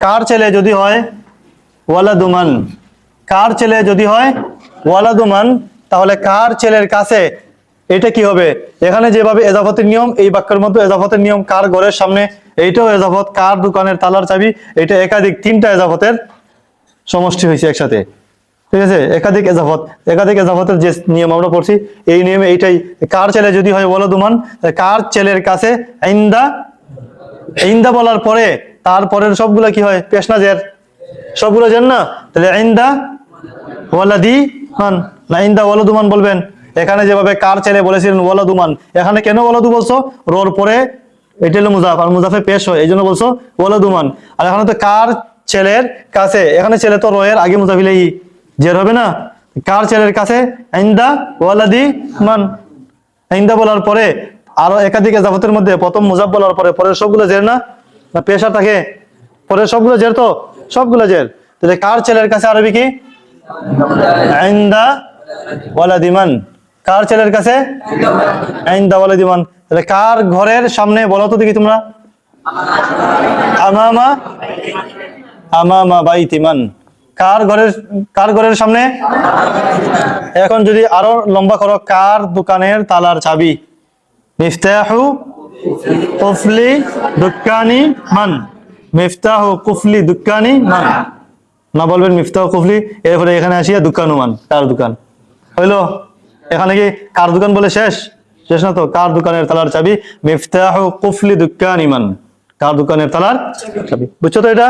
কার ছেলে যদি হয় ওয়ালাদুমান, কার ছেলে যদি হয় ওয়ালাদুমান, তাহলে কার ছেলের কাছে এটা কি হবে? এখানে যেভাবে এজাফতের নিয়ম, এই বাক্যের মধ্যে এজাফতের নিয়ম কার ঘরের সামনে, এইটাও এজাফত, কার দোকানের তালার চাবি, এটা একাধিক তিনটা এজাফতের সমষ্টি হয়েছে একসাথে। ঠিক আছে, একাধিক এজাফতের যে নিয়ম আমরা পড়ছি, এই নিয়মে এইটাই। কার ছেলে যদি হয় ওয়ালাদুমান, কার ছেলের কাছে ইনদা, ইনদা বলার পরে তারপরের সবগুলা কি হয়? পেশ না জের, সবগুলো জের না, তাহলে ইনদা ওয়ালাদি মান, না ইনদা ওয়ালাদুমান বলবেন। এখানে যেভাবে কার ছেলে বলেছিলেন ওয়ালাদুমান, এখানে কেন ওয়ালাদু বলছো? রোর পরে এটা হলো মুজাফ, আর মুজাফে পেশ হয়, এই জন্য বলছো ওয়ালাদুমান। আর এখানে তো কার ছেলের কাছে, এখানে ছেলে তো রয়ের আগে মুজাফিলে জের হবে না, কার ছেলের কাছে ইনদা ওয়ালাদি মান, ইনদা বলার পরে আরো একাধিক এজাফতের মধ্যে প্রথম মুজাফ বলার পরে পরের সবগুলো জের না, না পেশা থাকে, পরের সবগুলো জের, তো সবগুলো জের। তাহলে কার ছেলের কাছে আরবি কি? ইনদা ওয়ালাদিমান, কার ছেলের কাছে ইনদা ওয়ালাদিমান। তাহলে কার ঘরের সামনে বলো তো দেখি তোমরা? আমামা, আমামা বাইতিমান, কার ঘরের সামনে। এখন যদি আরো লম্বা করো, কার দোকানের তালার চাবি? মিফতাহু কুফলি দুক্কানি মান, মিফতাহু কুফলি দুক্কানি মান, না বলবেন মিফতাহু কুফলি, এরপরে এখানে আসিয়া দুকানুমান, কার দোকান হইলো। এখানে কি কার দোকান বলে শেষ? শেষ না তো, কার দোকানের তালার চাবি মিফতাহু কুফলি দুক্কানি মান, কার দোকানের তালার চাবি। বুঝছো তো এটা?